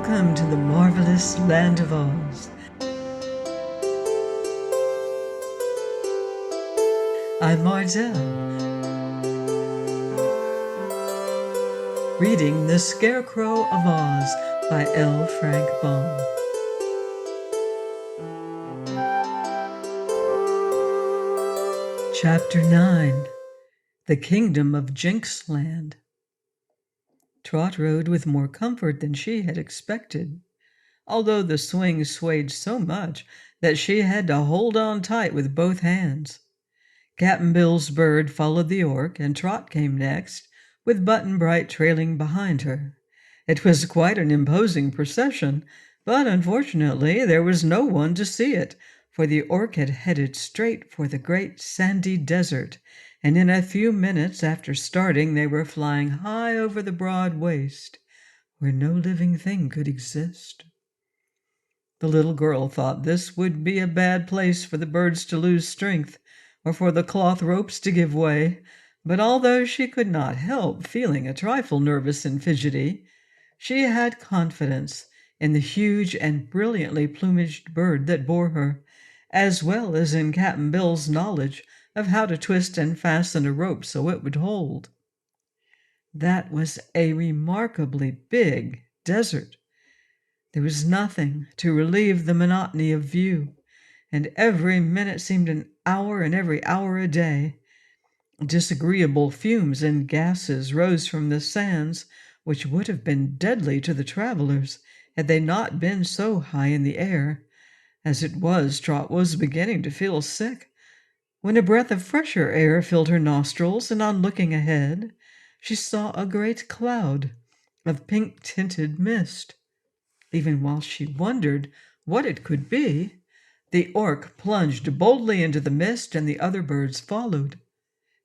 Welcome to the marvelous land of Oz. I'm Marzel, reading The Scarecrow of Oz by L. Frank Baum. Chapter 9. The Kingdom of Jinxland. Trot rode with more comfort than she had expected, although the swing swayed so much that she had to hold on tight with both hands. Cap'n Bill's bird followed the Orc, and Trot came next, with Button-Bright trailing behind her. It was quite an imposing procession, but unfortunately there was no one to see it, for the Orc had headed straight for the great sandy desert, and in a few minutes after starting they were flying high over the broad waste, where no living thing could exist. The little girl thought this would be a bad place for the birds to lose strength, or for the cloth ropes to give way, but although she could not help feeling a trifle nervous and fidgety, she had confidence in the huge and brilliantly plumaged bird that bore her, as well as in Cap'n Bill's knowledge of how to twist and fasten a rope so it would hold. That was a remarkably big desert. There was nothing to relieve the monotony of view, and every minute seemed an hour and every hour a day. Disagreeable fumes and gases rose from the sands, which would have been deadly to the travelers had they not been so high in the air. As it was, Trot was beginning to feel sick, when a breath of fresher air filled her nostrils, and on looking ahead, she saw a great cloud of pink-tinted mist. Even while she wondered what it could be, the Orc plunged boldly into the mist, and the other birds followed.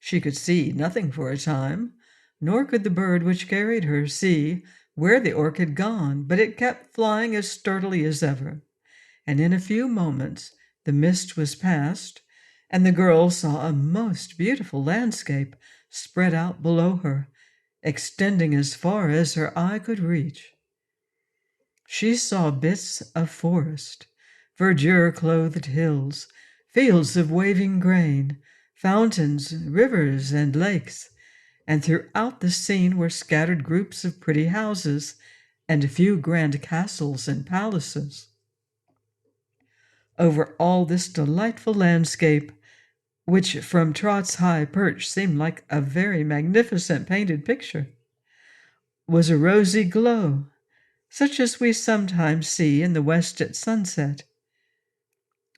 She could see nothing for a time, nor could the bird which carried her see where the Orc had gone, but it kept flying as sturdily as ever, and in a few moments the mist was past, and the girl saw a most beautiful landscape spread out below her, extending as far as her eye could reach. She saw bits of forest, verdure-clothed hills, fields of waving grain, fountains, rivers, and lakes, and throughout the scene were scattered groups of pretty houses and a few grand castles and palaces. Over all this delightful landscape, which from Trot's high perch seemed like a very magnificent painted picture, was a rosy glow, such as we sometimes see in the west at sunset.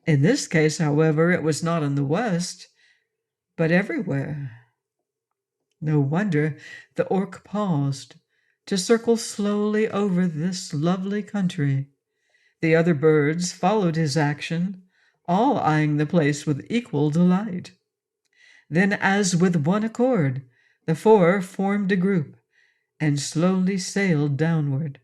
In this case, however, it was not in the west, but everywhere. No wonder the Orc paused to circle slowly over this lovely country. The other birds followed his action, all eyeing the place with equal delight. Then, as with one accord, the four formed a group and slowly sailed downward.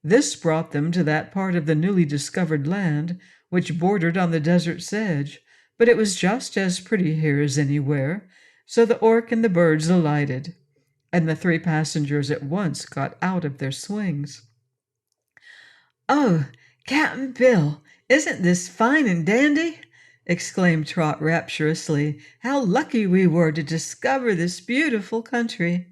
This brought them to that part of the newly discovered land which bordered on the desert's edge, but it was just as pretty here as anywhere, so the Orc and the birds alighted, and the three passengers at once got out of their swings. "Oh, Cap'n Bill, isn't this fine and dandy?" exclaimed Trot rapturously. "How lucky we were to discover this beautiful country."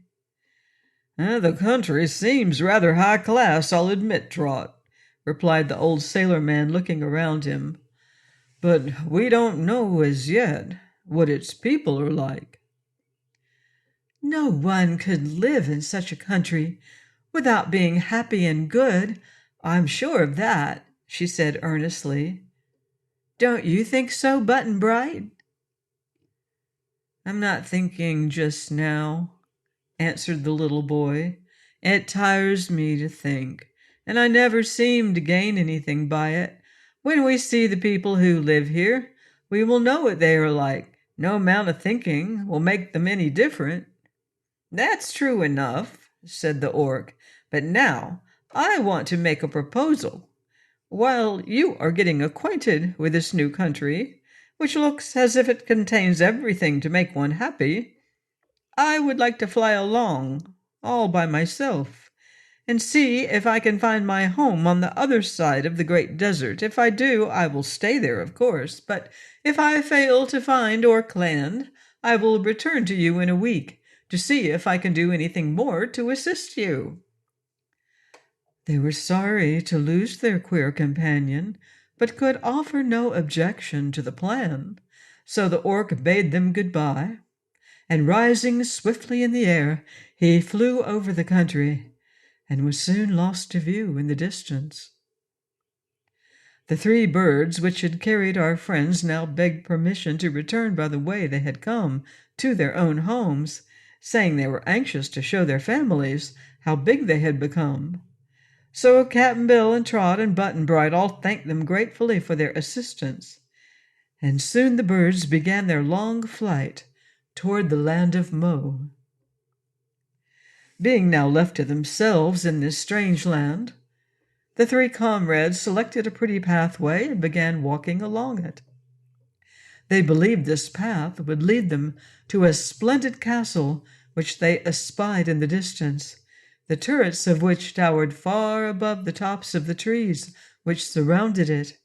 "The country seems rather high class, I'll admit, Trot," replied the old sailor-man, looking around him. "But we don't know as yet what its people are like." "No one could live in such a country without being happy and good, I'm sure of that," she said earnestly. "Don't you think so, Button-Bright?" "I'm not thinking just now," answered the little boy. "It tires me to think, and I never seem to gain anything by it. When we see the people who live here, we will know what they are like. No amount of thinking will make them any different." "That's true enough," said the Orc. "But now I want to make a proposal. While you are getting acquainted with this new country, which looks as if it contains everything to make one happy, I would like to fly along, all by myself, and see if I can find my home on the other side of the great desert. If I do, I will stay there, of course, but if I fail to find Orc land, I will return to you in a week to see if I can do anything more to assist you." They were sorry to lose their queer companion, but could offer no objection to the plan, so the Orc bade them good-bye, and rising swiftly in the air, he flew over the country and was soon lost to view in the distance. The three birds which had carried our friends now begged permission to return by the way they had come to their own homes, saying they were anxious to show their families how big they had become. So Cap'n Bill and Trot and Button-Bright all thanked them gratefully for their assistance, and soon the birds began their long flight toward the land of Mo. Being now left to themselves in this strange land, the three comrades selected a pretty pathway and began walking along it. They believed this path would lead them to a splendid castle which they espied in the distance, the turrets of which towered far above the tops of the trees which surrounded it.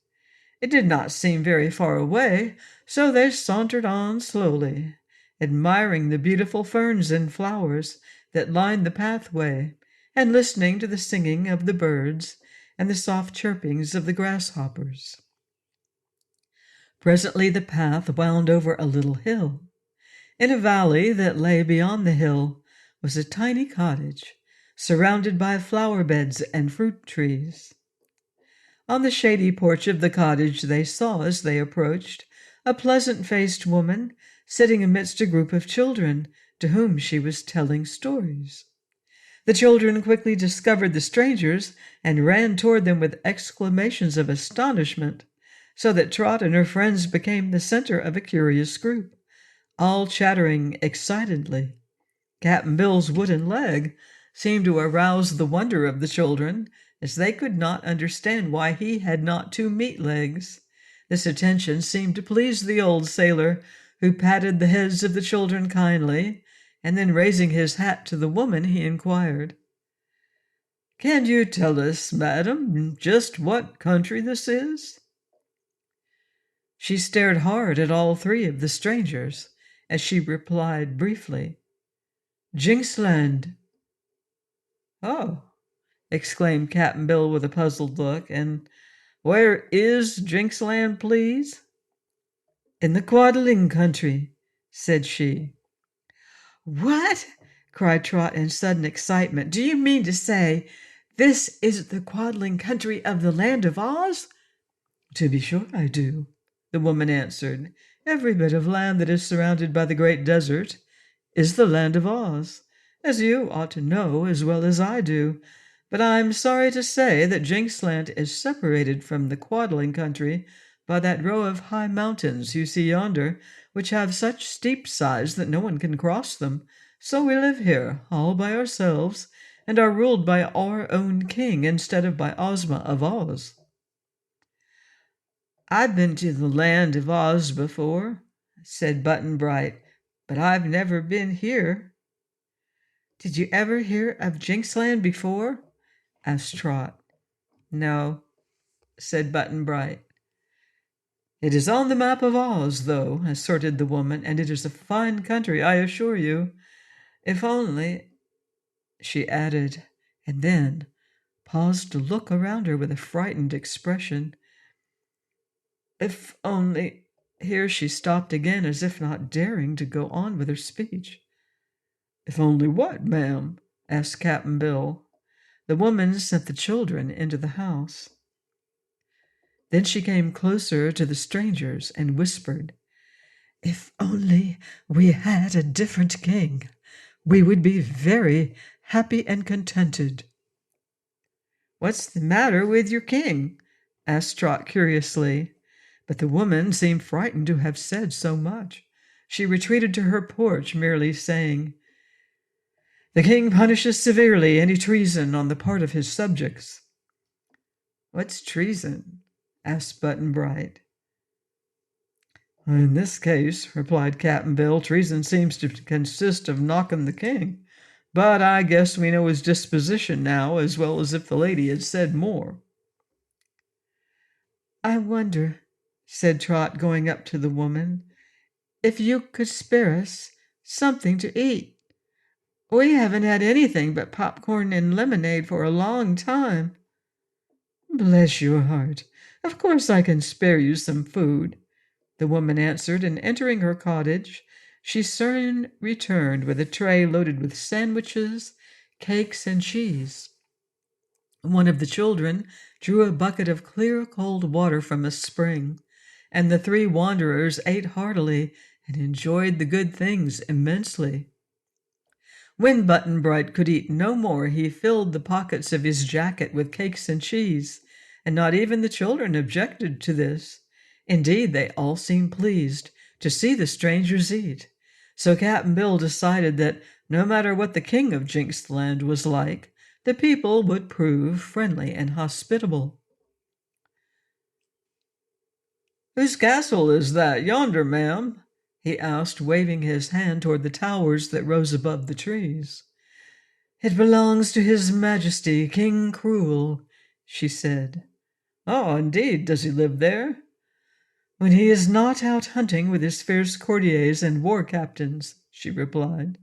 It did not seem very far away, so they sauntered on slowly, admiring the beautiful ferns and flowers that lined the pathway, and listening to the singing of the birds and the soft chirpings of the grasshoppers. Presently the path wound over a little hill. In a valley that lay beyond the hill was a tiny cottage, surrounded by flower beds and fruit trees. On the shady porch of the cottage they saw, as they approached, a pleasant-faced woman sitting amidst a group of children to whom she was telling stories. The children quickly discovered the strangers and ran toward them with exclamations of astonishment, so that Trot and her friends became the center of a curious group, all chattering excitedly. Cap'n Bill's wooden leg seemed to arouse the wonder of the children, as they could not understand why he had not two meat legs. This attention seemed to please the old sailor, who patted the heads of the children kindly, and then raising his hat to the woman, he inquired, "Can you tell us, madam, just what country this is?" She stared hard at all three of the strangers as she replied briefly, "Jinxland." "Oh," exclaimed Cap'n Bill with a puzzled look, "and where is Jinxland, please?" "In the Quadling country," said she. "What?" cried Trot in sudden excitement. "Do you mean to say this is the Quadling country of the Land of Oz?" "To be sure I do," the woman answered. "Every bit of land that is surrounded by the great desert is the Land of Oz, as you ought to know as well as I do. But I'm sorry to say that Jinxland is separated from the Quadling country by that row of high mountains you see yonder, which have such steep sides that no one can cross them. So we live here all by ourselves, and are ruled by our own king instead of by Ozma of Oz." "I've been to the Land of Oz before," said Button-Bright, "but I've never been here." "Did you ever hear of Jinxland before?" asked Trot. "No," said Button-Bright. "It is on the map of Oz, though," asserted the woman, "and it is a fine country, I assure you. If only—" she added, and then paused to look around her with a frightened expression. "If only—" Here she stopped again, as if not daring to go on with her speech. "If only what, ma'am?" asked Cap'n Bill. The woman sent the children into the house. Then she came closer to the strangers and whispered, "If only we had a different king, we would be very happy and contented." "What's the matter with your king?" asked Trot curiously, but the woman seemed frightened to have said so much. She retreated to her porch, merely saying, "The king punishes severely any treason on the part of his subjects." "What's treason?" asked Button-Bright. "In this case," replied Cap'n Bill, "treason seems to consist of knocking the king. But I guess we know his disposition now as well as if the lady had said more. I wonder, said Trot, going up to the woman, if you could spare us something to eat. We haven't had anything but popcorn and lemonade for a long time. Bless your heart. Of course I can spare you some food, the woman answered, and entering her cottage, she soon returned with a tray loaded with sandwiches, cakes, and cheese. One of the children drew a bucket of clear, cold water from a spring, and the three wanderers ate heartily and enjoyed the good things immensely. When Button Bright could eat no more, he filled the pockets of his jacket with cakes and cheese, and not even the children objected to this. Indeed, they all seemed pleased to see the strangers eat. So Cap'n Bill decided that no matter what the King of Jinxland was like, the people would prove friendly and hospitable. "Whose castle is that yonder, ma'am?" he asked, waving his hand toward the towers that rose above the trees. "It belongs to His Majesty, King Cruel," she said. "Oh, indeed. Does he live there?" "When he is not out hunting with his fierce courtiers and war captains," she replied.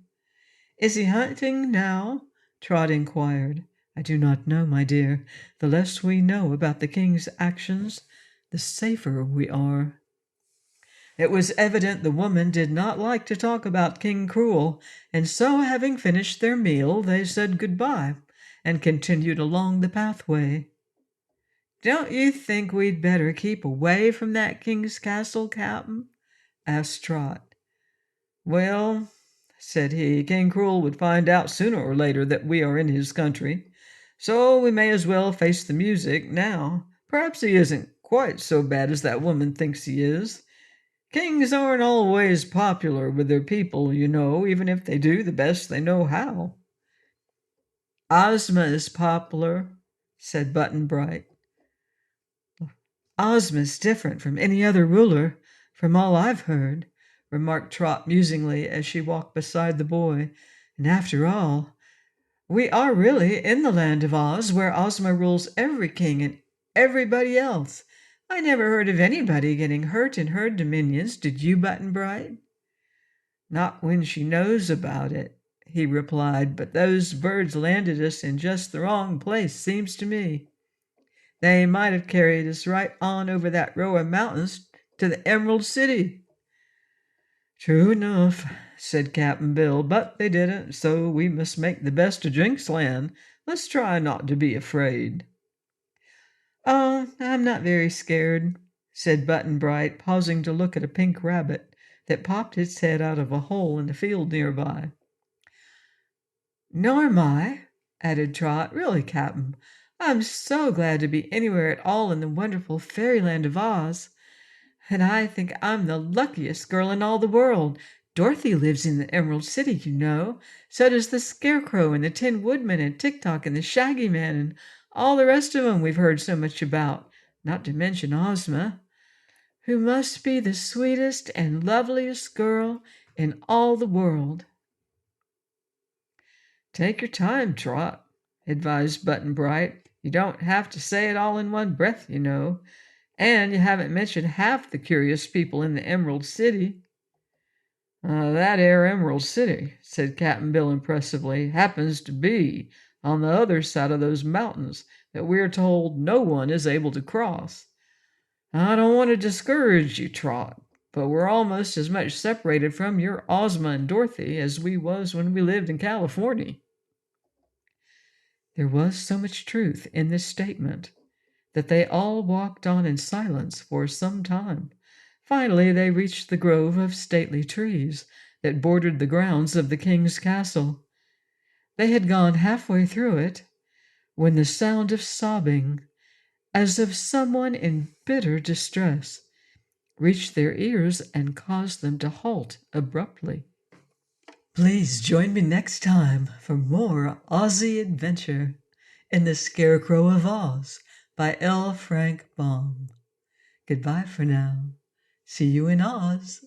"Is he hunting now?" Trot inquired. "I do not know, my dear. The less we know about the king's actions, the safer we are." It was evident the woman did not like to talk about King Cruel, and so, having finished their meal, they said good-bye and continued along the pathway. "Don't you think we'd better keep away from that king's castle, Cap'n?" asked Trot. "Well," said he, "King Cruel would find out sooner or later that we are in his country, so we may as well face the music now. Perhaps he isn't quite so bad as that woman thinks he is. Kings aren't always popular with their people, you know, even if they do the best they know how." "Ozma is popular," said Button Bright. "Ozma's different from any other ruler, from all I've heard," remarked Trot musingly as she walked beside the boy. "And after all, we are really in the land of Oz, where Ozma rules every king and everybody else. I never heard of anybody getting hurt in her dominions, did you, Button Bright?" "Not when she knows about it," he replied, "but those birds landed us in just the wrong place, seems to me. They might have carried us right on over that row of mountains to the Emerald City." "True enough," said Cap'n Bill, "but they didn't, so we must make the best of Jinxland. Let's try not to be afraid." "Oh, I'm not very scared," said Button Bright, pausing to look at a pink rabbit that popped its head out of a hole in the field nearby. "Nor am I," added Trot. "Really, Cap'n, I'm so glad to be anywhere at all in the wonderful fairyland of Oz. And I think I'm the luckiest girl in all the world. Dorothy lives in the Emerald City, you know. So does the Scarecrow and the Tin Woodman and Tik-Tok and the Shaggy Man and all the rest of 'em we've heard so much about, not to mention Ozma, who must be the sweetest and loveliest girl in all the world." "Take your time, Trot," advised Button Bright. "You don't have to say it all in one breath, you know. And you haven't mentioned half the curious people in the Emerald City." "That 'ere Emerald City," said Cap'n Bill impressively, "happens to be on the other side of those mountains that we're told no one is able to cross. I don't want to discourage you, Trot, but we're almost as much separated from your Ozma and Dorothy as we was when we lived in California." There was so much truth in this statement that they all walked on in silence for some time. Finally they reached the grove of stately trees that bordered the grounds of the king's castle. They had gone halfway through it when the sound of sobbing, as of someone in bitter distress, reached their ears and caused them to halt abruptly. Please join me next time for more Aussie adventure in The Scarecrow of Oz by L. Frank Baum. Goodbye for now. See you in Oz.